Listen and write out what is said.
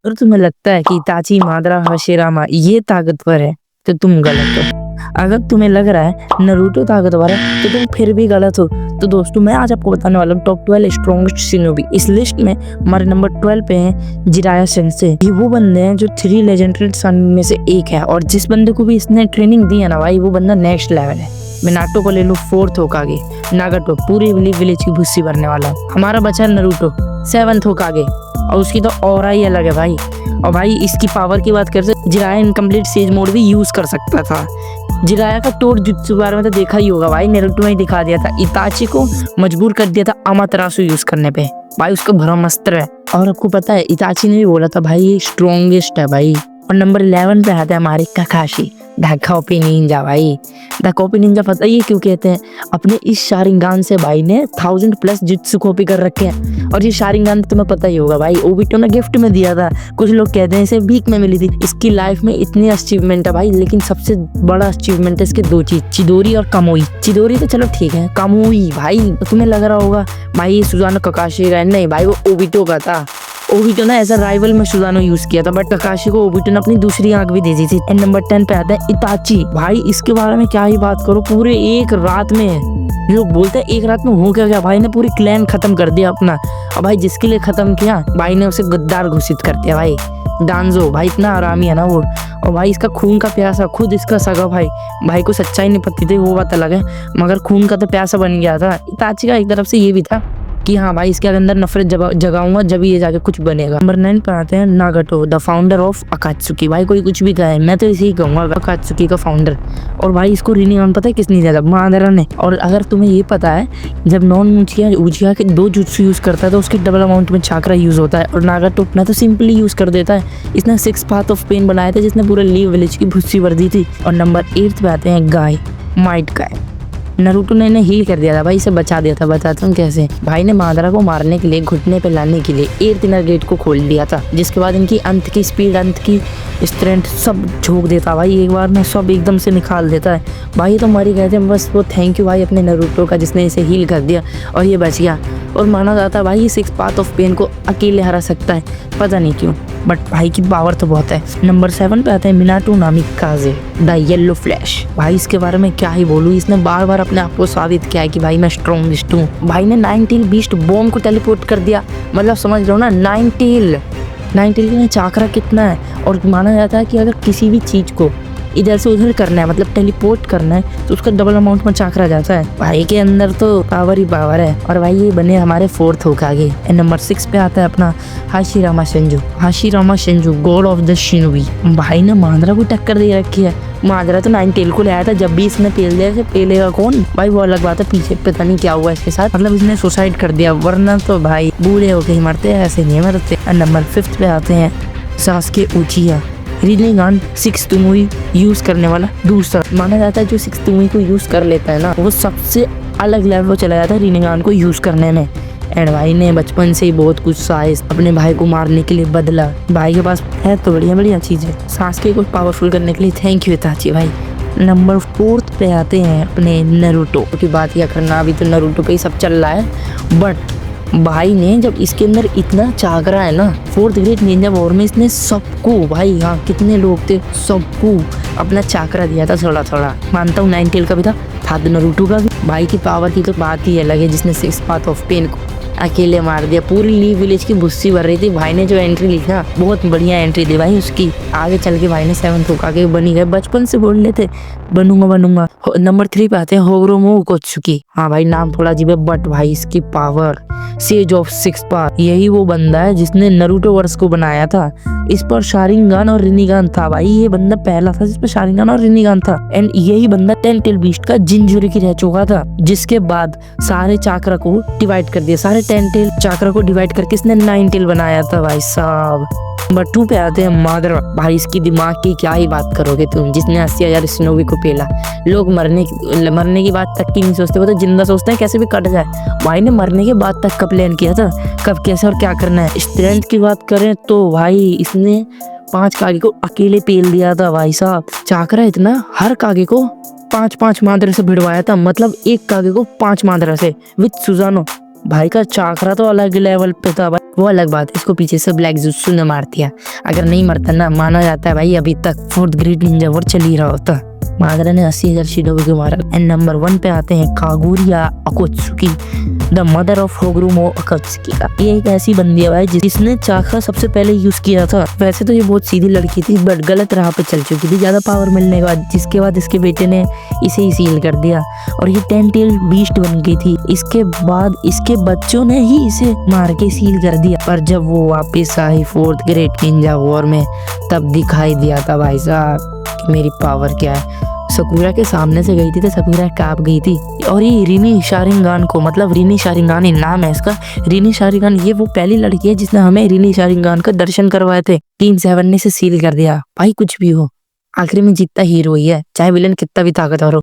और तुम्हें लगता है कि इताची, मादरा, हशिरामा ये ताकतवर है तो तुम गलत हो। अगर तुम्हें लग रहा है नारुतो ताकतवर है तो तुम फिर भी गलत हो। तो दोस्तों मैं आज आपको बताने वाला हूँ टॉप 12 स्ट्रॉन्गेस्ट शिनोबी। इस लिस्ट में हमारे नंबर 12 पे हैं जिराया सेंसे। ये वो बंदे हैं जो 3 लेजेंडरी सन में से एक है, और जिस बंदे को भी इसने ट्रेनिंग दी है ना भाई, वो बंदा नेक्स्ट लेवल है। मिनाटो को ले लो 4th होकागे, नागाटो पूरी विलेज की भुस्सी भरने वाला। हमारा बचा नरूटो 7th होकागे, और उसकी तो ऑरा ही अलग है भाई। और भाई इसकी पावर की बात करते जिराया इनकम्प्लीट सेज मोड भी यूज कर सकता था। जिराया का टोड जुत्सु बारे में तो देखा ही होगा भाई, नारुतो में ही दिखा दिया था। इताची को मजबूर कर दिया था अमातेरासु यूज करने पे। भाई उसका ब्रह्मास्त्र है। और आपको पता है इताची ने भी बोला था भाई ये स्ट्रॉन्गेस्ट है भाई। और नंबर 11 पे आता है हमारे काकाशी द कॉपी निंजा। भाई द कॉपी निंजा पता ही क्यों कहते हैं? अपने इस शारिंगान से भाई ने 1000+ जुत्सु कॉपी कर रखे हैं। और ये शारिंगान तुम्हें पता ही होगा भाई, ओबिटो ने गिफ्ट में दिया था। कुछ लोग कहते हैं इसे भीख में मिली थी। इसकी लाइफ में इतनी अचीवमेंट है भाई, लेकिन सबसे बड़ा अचीवमेंट है इसके 2 चीज, चिदोरी और कामोई। चिदोरी तो चलो ठीक है, कामोई भाई तो तुम्हें लग रहा होगा भाई सुजानो ककाशी का, नहीं भाई वो ओबिटो का था। ओबिटो ने एज अ राइवल में सुजानो यूज किया था, बट ककाशी को ओबिटो ने अपनी दूसरी आंख भी दे दी थी। एंड नंबर 10 पे आता है इताची। भाई इसके बारे में क्या ही बात करो, पूरे एक रात में लोग बोलते हैं एक रात में हो क्या भाई ने पूरी क्लैन खत्म कर दिया अपना। और भाई जिसके लिए खत्म किया भाई ने उसे गद्दार घोषित कर दिया भाई। डांजो भाई इतना आरामी है ना वो। और भाई इसका खून का प्यासा, खुद इसका सगा भाई को सच्चाई नहीं पती थी वो बात अलग है, मगर खून का तो प्यासा बन गया था। इताची का एक तरफ से ये भी था कि हाँ भाई इसके अंदर नफरत जगाऊंगा जब ये जाके कुछ बनेगा। नंबर 9 पे आते हैं नागाटो द फाउंडर ऑफ अकात्सुकी। भाई कोई कुछ भी कहे मैं तो इसे ही कहूंगा, अकात्सुकी का फाउंडर। और भाई इसको रिनिगन पता है किसने दिया था? मादरा ने। और अगर तुम्हें ये पता है जब नॉन उचिया के 2 जुत्सु यूज करता है तो उसके डबल अमाउंट में चाकरा यूज होता है, और नागाटो अपना तो सिंपली यूज कर देता है। इसने 6 पाथ ऑफ पेन बनाया था जिसने पूरे लीव विलेज की भुस्सी भर दी थी। और नंबर 8 पे आते हैं गाय, माइट गाय। नारुतो ने इन्हें हील कर दिया था भाई, इसे बचा दिया था। बताता हूँ कैसे। भाई ने मादरा को मारने के लिए, घुटने पे लाने के लिए 8th इनर गेट को खोल दिया था, जिसके बाद इनकी अंत की स्पीड, अंत की स्ट्रेंथ सब झोंक देता भाई, एक बार में सब एकदम से निकाल देता है भाई। तो मरी गए थे बस वो थैंक यू भाई अपने नारुतो का जिसने इसे हील कर दिया और ये बच गया। और माना जाता है भाई ये 6 पाथ ऑफ पेन को अकेले हरा सकता है, पता नहीं क्यों, बट भाई की पावर तो बहुत है। नंबर 7 पे आता है मिनाटो नामिकाजे द येलो फ्लैश। भाई इसके बारे में क्या ही बोलूं, इसने बार बार अपने आप को साबित किया है कि भाई मैं स्ट्रॉन्गेस्ट हूँ। भाई ने 9 टेल बीस्ट बॉम्ब को टेलीपोर्ट कर दिया, मतलब समझ रहे हो ना 9 टेल का चाकरा कितना है। और माना जाता है कि अगर किसी भी चीज को इधर से उधर करना है, मतलब टेलीपोर्ट करना है, तो उसका डबल अमाउंट में चाकरा जाता है। भाई के अंदर तो पावर ही पावर है। और भाई ये बने हमारे 4th होकागे। नंबर 6 पे आता है अपना Hashirama Senju god of the shinobi. भाई ने मादरा को टक्कर दे रखी है। मादरा तो 9 टेल को ले आया था, जब भी इसने पेल दिया इसे पेलेगा कौन भाई वो अलग बात है, पीछे पता नहीं क्या हुआ इसके साथ, मतलब इसने सुसाइड कर दिया, वरना तो भाई बूढ़े होके ही मरते हैं, ऐसे नहीं मरते। नंबर 5 पे आते हैं सासुके उचिया रिनिगान 6th तुम्ui यूज करने वाला दूसरा। माना जाता है जो 6th तुम्ui को यूज कर लेता है ना वो सबसे अलग लेवल पर चला जाता है रिनिगान को यूज करने में। एंड भाई ने बचपन से ही बहुत कुछ साइज अपने भाई को मारने के लिए बदला। भाई के पास है तो बढ़िया चीज है। सासुके को पावरफुल करने के लिए थैंक यू इताची भाई। नंबर 4 पे आते हैं अपने नारुतो की बात क्या करना, अभी तो नारुतो पे ही सब चल रहा है, बट भाई ने जब इसके अंदर इतना चाकरा है ना 4th ग्रेट निंजा वॉर में इसने सबको भाई, हाँ कितने लोग थे, सबको अपना चाकरा दिया था थोड़ा थोड़ा। मानता हूँ 9 टेल का भी था तो नारुतो का भी। भाई की पावर की तो बात ही अलग है, जिसने 6 पाथ ऑफ पेन को अकेले मार दिया, पूरी लीव विलेज की भुस्सी भर रही थी। भाई ने जो एंट्री लिखा बहुत बढ़िया एंट्री दी भाई उसकी। आगे चल के भाई ने 7th होकागे बनी गए, बचपन से बोल रहे थे बनूंगा। नंबर 3 पे आते हैं होगरोमो उकोत्सुकी। हाँ भाई नाम थोड़ा अजीब है, बट भाई इसकी पावर सेज ऑफ 6 पाथ, यही वो बंदा है जिसने नारुतो वर्स को बनाया था। इस पर शारिंगान और रिनिगान था भाई, ये बंदा पहला था जिस पर शारिंगान और रिनिगान था। एंड यही बंदा 10 टेल बीस्ट का जिंजुरी रह चुका था, जिसके बाद सारे चाकरा को डिवाइड कर दिया, सारे 10 टेल चाकरा को डिवाइड करके इसने 9 टेल बनाया था भाई साहब। नंबर 2 पे आते हैं मादरा। भाई इसकी दिमाग की क्या ही बात करोगे तुम, जिसने 80,000 शिनोबी को पेला। लोग मरने की बात तक की नहीं सोचते, वो तो जिंदा सोचते हैं कैसे भी कट जाए। भाई ने मरने के बाद तक का प्लान किया था, कब कैसे और क्या करना है। स्ट्रेंथ की बात करें तो भाई इसने 5 कागे को अकेले पेल दिया था भाई साहब। चाकरा इतना, हर कागे को 5-5 मादरा से भिड़वाया था, मतलब एक कागे को 5 मादरा से विद सुजानो। भाई का चाकरा तो अलग लेवल पे था भाई, वो अलग बात है। इसको पीछे से ब्लैक जुत्सु ने मार दिया, अगर नहीं मरता ना माना जाता है भाई अभी तक 4th ग्रेड निंजा वॉर चल ही रहा होता। मादरा ने 80,000 शिनोबी को मारा। एंड नंबर 1 पे आते हैं कागुरिया अकोत्सुकी, द मदर ऑफ होगुरुमो अकोत्सुकी का। ये एक ऐसी बंदी है भाई जिसने चाकरा सबसे पहले यूज किया था। वैसे तो ये बहुत सीधी लड़की थी बट गलत राह पे चल चुकी थी ज्यादा पावर मिलने के बाद, जिसके बाद इसके बेटे ने इसे ही सील कर दिया और ये 10 टेल बीस्ट बन गई थी। इसके बाद इसके बच्चों ने ही इसे मार के सील कर दिया। पर जब वो वापस आई 4th ग्रेड निंजा वॉर में, तब दिखाई दिया था भाई साहब कि मेरी पावर क्या है। सकुरा के सामने से गई थी तो सकुरा कांप गई थी। और ये रिनी शारिंगान को, मतलब रिनी शारिंगान ही नाम है इसका, रिनी शारिंगान, ये वो पहली लड़की है जिसने हमें रिनी शारिंगान का दर्शन करवाए थे। टीम 7 ने से सील कर दिया। भाई कुछ भी हो, आखिर में जीतता हीरो ही है, चाहे विलन कितना भी ताकतवर हो।